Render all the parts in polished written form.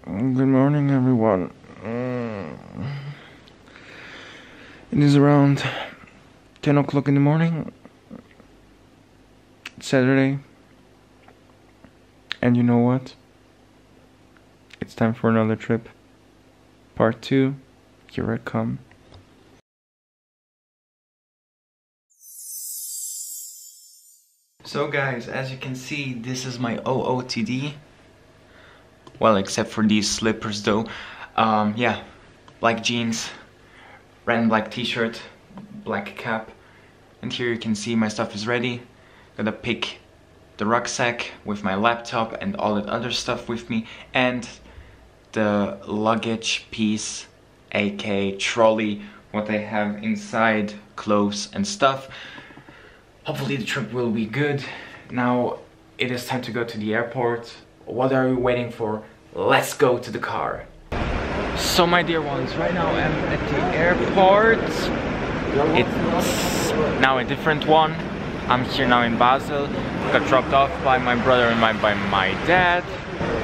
Good morning, everyone. It is around 10 o'clock in the morning. It's Saturday. And you know what? It's time for another trip. Part 2. Here I come. So guys, as you can see, this is my OOTD. Well, except for these slippers though. Yeah, black jeans, red and black t-shirt, black cap. And here you can see my stuff is ready. Gotta pick the rucksack with my laptop and all that other stuff with me. And the luggage piece, aka trolley, what I have inside, clothes and stuff. Hopefully the trip will be good. Now it is time to go to the airport. What are we waiting for? Let's go to the car. So my dear ones, right now I'm at the airport. It's now a different one. I'm here now in Basel. Got dropped off by my brother and by my dad.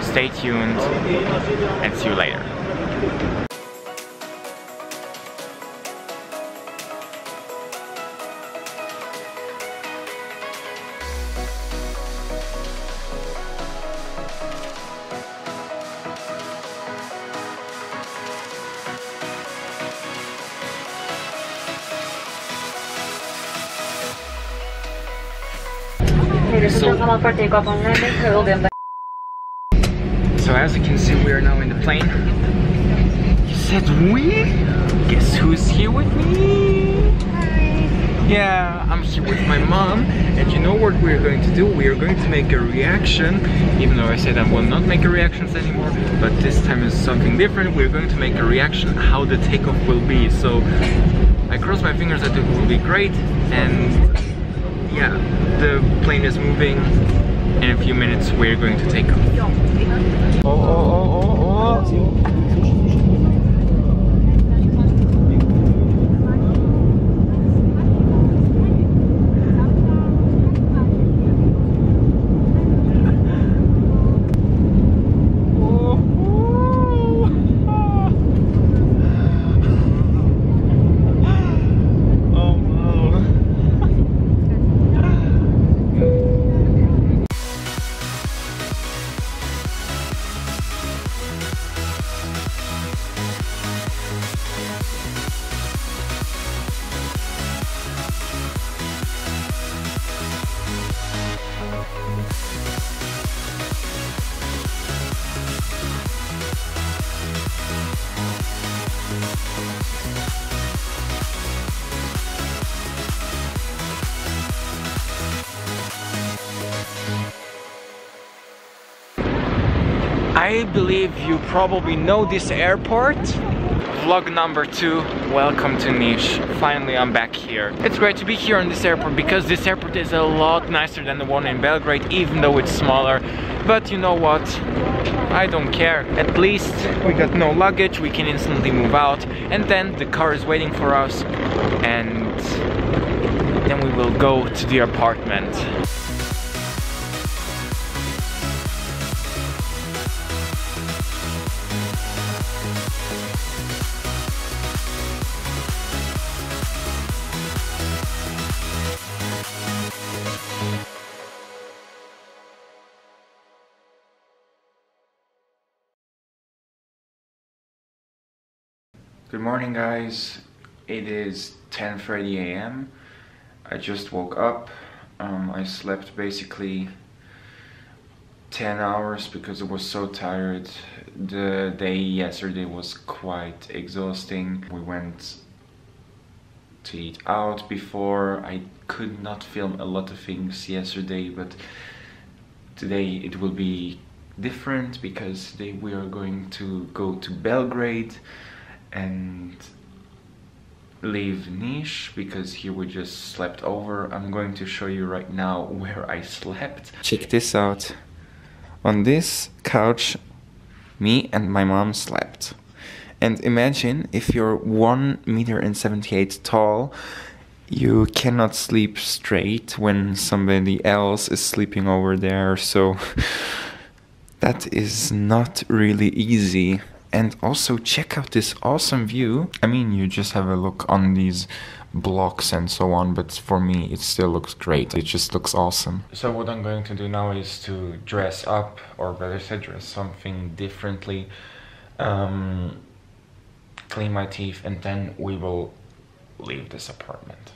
Stay tuned and see you later. So as you can see, we are now in the plane. You said we? Guess who's here with me? Hi. Yeah, I'm here with my mom. And you know what we're going to do? We are going to make a reaction. Even though I said I will not make a reactions anymore, but this time is something different. We're going to make a reaction how the takeoff will be. So I cross my fingers that it will be great. And yeah, the plane is moving. In a few minutes we're going to take off. Oh. I believe you probably know this airport. Vlog number 2, welcome to Niš. Finally I'm back here. It's great to be here on this airport because this airport is a lot nicer than the one in Belgrade, even though it's smaller. But you know what? I don't care. At least we got no luggage, we can instantly move out, and then the car is waiting for us, and then we will go to the apartment. Good morning guys, it is 10:30 a.m. I just woke up. I slept basically 10 hours because I was so tired. The day yesterday was quite exhausting. We went to eat out before. I could not film a lot of things yesterday, but today it will be different because today we are going to go to Belgrade and leave Niš because here we just slept over. I'm going to show you right now where I slept. Check this out. On this couch, me and my mom slept. And imagine if you're 1.78 meters tall, you cannot sleep straight when somebody else is sleeping over there. So That is not really easy. And also check out this awesome view. I mean, you just have a look on these blocks and so on, but for me it still looks great. It just looks awesome. So what I'm going to do now is to dress up, or better said, dress something differently, clean my teeth, and then we will leave this apartment.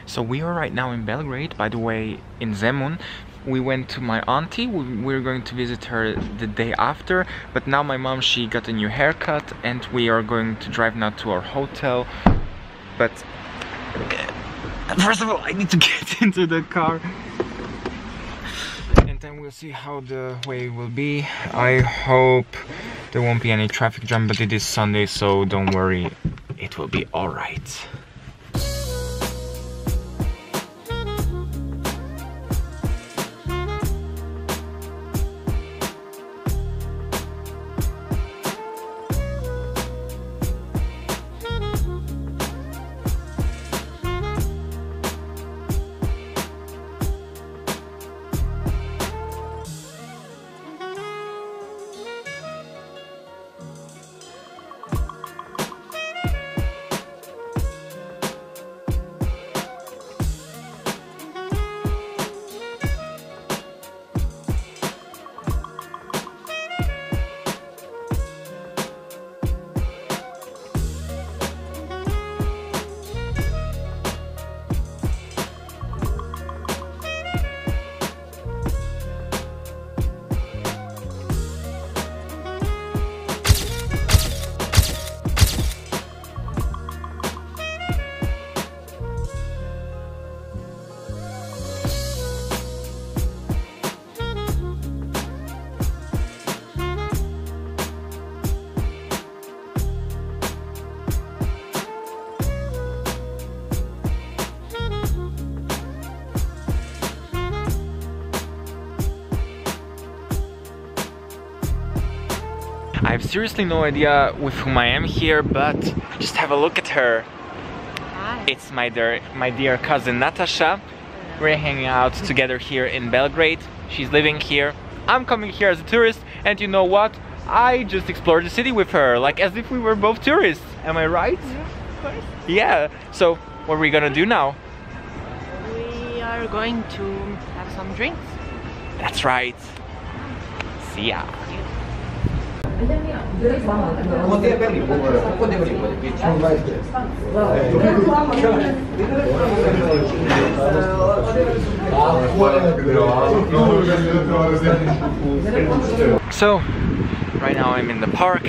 So we are right now in Belgrade, by the way, in Zemun. We went to my auntie. We're going to visit her the day after, but now my mom, she got a new haircut and we are going to drive now to our hotel. But first of all, I need to get into the car and then we'll see how the way will be. I hope there won't be any traffic jam, but it is Sunday, so don't worry, it will be all right. I have seriously no idea with whom I am here, but just have a look at her. Hi. It's my dear cousin Natasha. We're hanging out together here in Belgrade. She's living here. I'm coming here as a tourist, and you know what? I just explored the city with her, like as if we were both tourists. Am I right? Yeah, of course. Yeah. So what are we gonna do now? We are going to have some drinks. That's right. See ya. So, right now I'm in the park.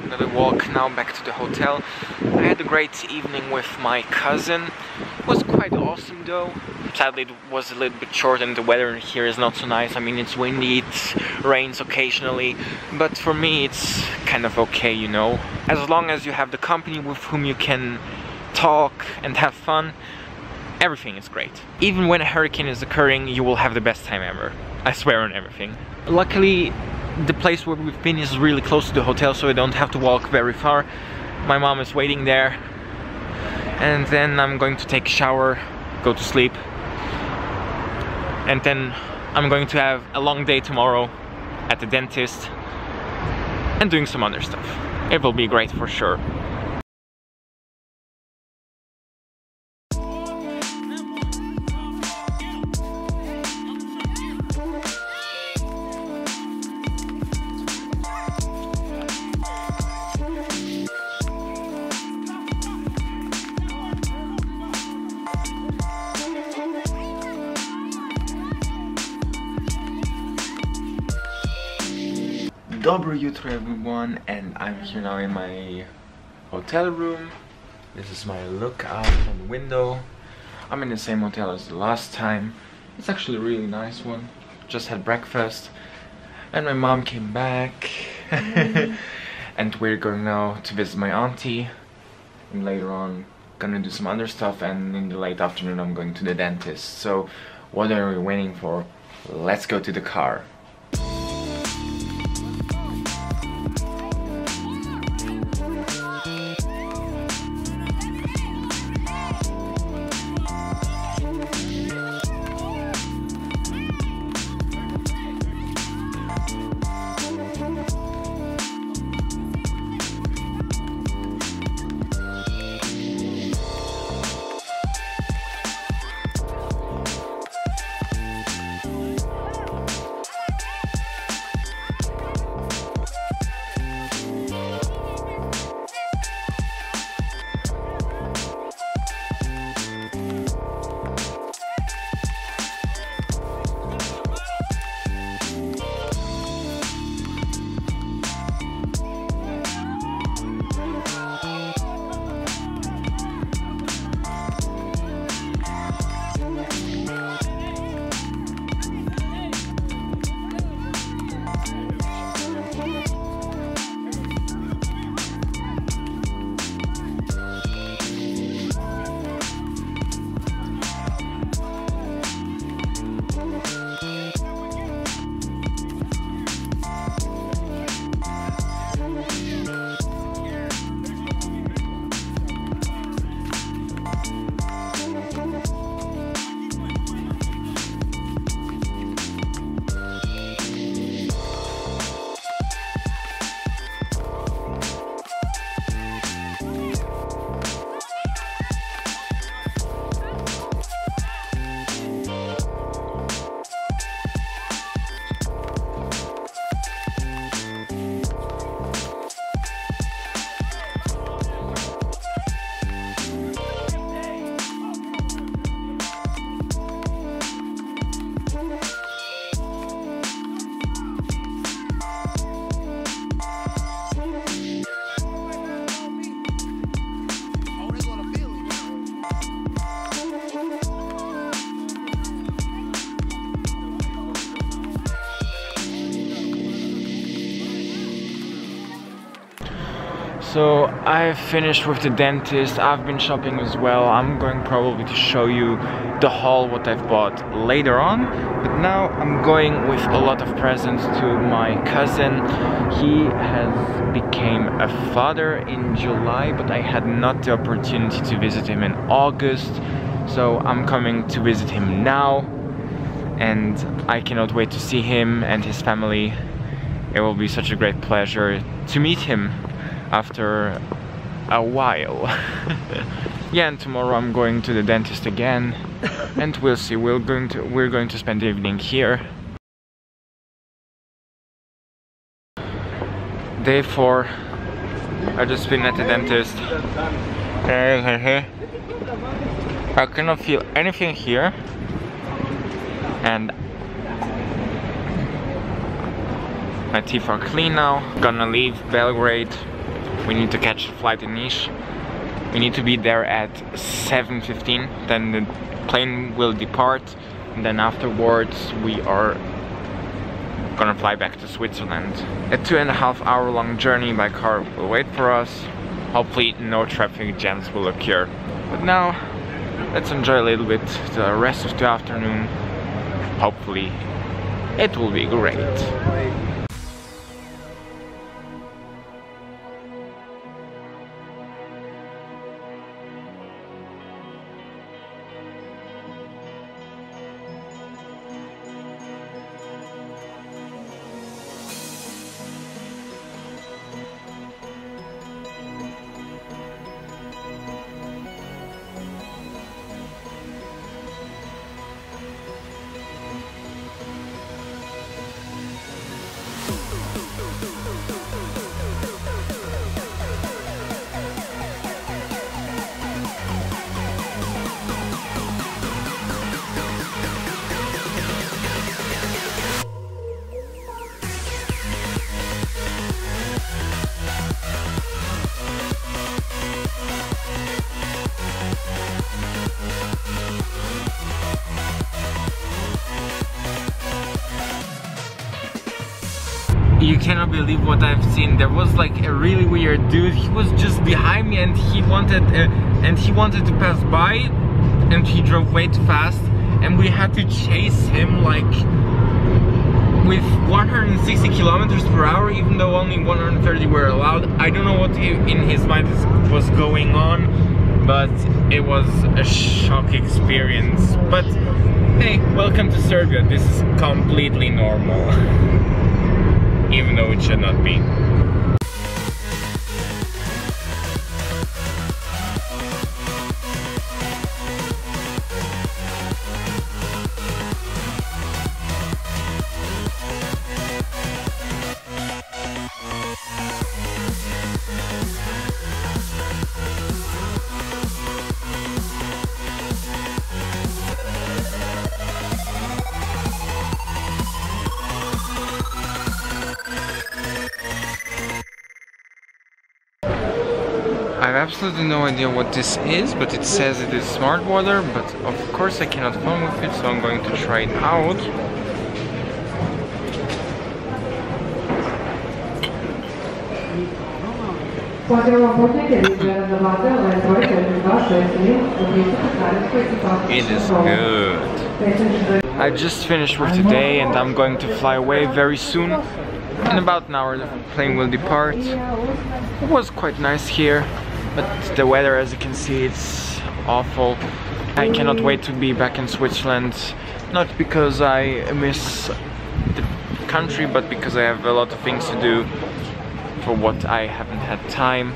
Another walk now back to the hotel. I had a great evening with my cousin. It was quite awesome though. Sadly it was a little bit short and the weather here is not so nice. I mean, it's windy, it rains occasionally, but for me it's kind of okay, you know. As long as you have the company with whom you can talk and have fun, everything is great. Even when a hurricane is occurring, you will have the best time ever. I swear on everything. Luckily, the place where we've been is really close to the hotel, so I don't have to walk very far. My mom is waiting there. And then I'm going to take a shower, go to sleep. And then I'm going to have a long day tomorrow at the dentist and doing some other stuff. it will be great for sure. Dobro jutro everyone, and I'm here now in my hotel room. This is my look out from the window. I'm in the same hotel as the last time. It's actually a really nice one. Just had breakfast and my mom came back. And we're going now to visit my auntie, and later on gonna do some other stuff, and in the late afternoon I'm going to the dentist. So what are we waiting for? Let's go to the car. So I've finished with the dentist. I've been shopping as well. I'm going probably to show you the haul, what I've bought later on. But now I'm going with a lot of presents to my cousin. He has became a father in July, but I had not the opportunity to visit him in August. So I'm coming to visit him now, and I cannot wait to see him and his family. It will be such a great pleasure to meet him after a while. Yeah, and tomorrow I'm going to the dentist again, and we'll see. We're going to spend the evening here. Day 4. I just been at the dentist. I cannot feel anything here, and my teeth are clean now. Gonna leave Belgrade. We need to catch a flight in Niš. We need to be there at 7:15. Then the plane will depart, and then afterwards we are gonna fly back to Switzerland. A 2.5 hour long journey by car will wait for us. Hopefully no traffic jams will occur. But now let's enjoy a little bit the rest of the afternoon. Hopefully it will be great. cannot believe what I've seen. There was like a really weird dude. He was just behind me and he wanted to pass by, and he drove way too fast, and we had to chase him like with 160 kilometers per hour, even though only 130 were allowed. I don't know what in his mind was going on, but it was a shock experience. But hey, welcome to Serbia. This is completely normal. Even though it should not be. I have absolutely no idea what this is, but it says it is smart water, but of course I cannot film with it, so I'm going to try it out. It is good. I just finished with today and I'm going to fly away very soon. In about an hour the plane will depart. It was quite nice here, but the weather, as you can see, it's awful. I cannot wait to be back in Switzerland, not because I miss the country, but because I have a lot of things to do for what I haven't had time.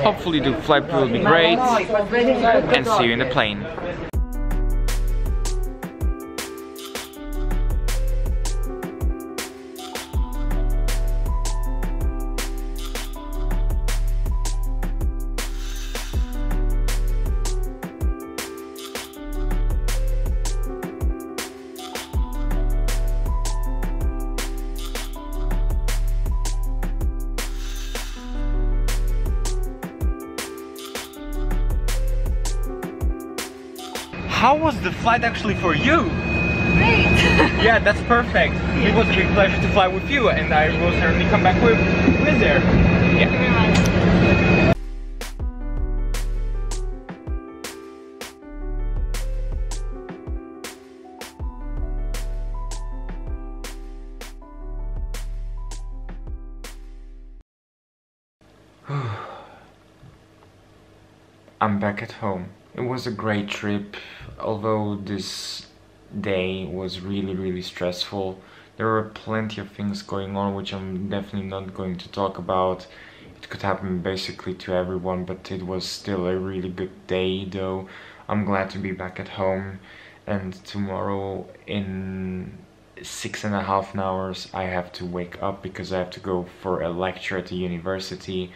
Hopefully the flight will be great, and see you in the plane. How was the flight actually for you? Great! Yeah, that's perfect. Yeah. It was a big pleasure to fly with you, and I will certainly come back with there. Yeah. I'm back at home. It was a great trip, although this day was really stressful. There were plenty of things going on which I'm definitely not going to talk about. It could happen basically to everyone, but it was still a really good day though. I'm glad to be back at home, and tomorrow in 6.5 hours I have to wake up because I have to go for a lecture at the university.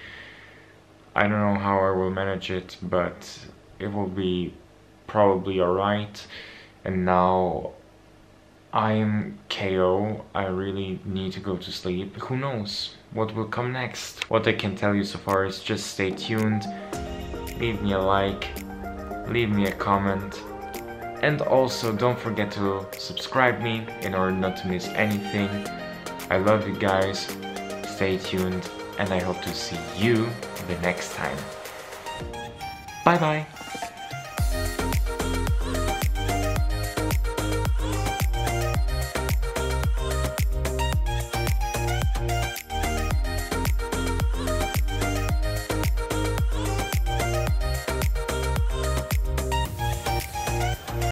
I don't know how I will manage it, but it will be probably alright. And now I'm KO. I really need to go to sleep. Who knows what will come next? What I can tell you so far is just stay tuned, leave me a like, leave me a comment, and also don't forget to subscribe me in order not to miss anything. I love you guys, stay tuned, and I hope to see you the next time. Bye bye!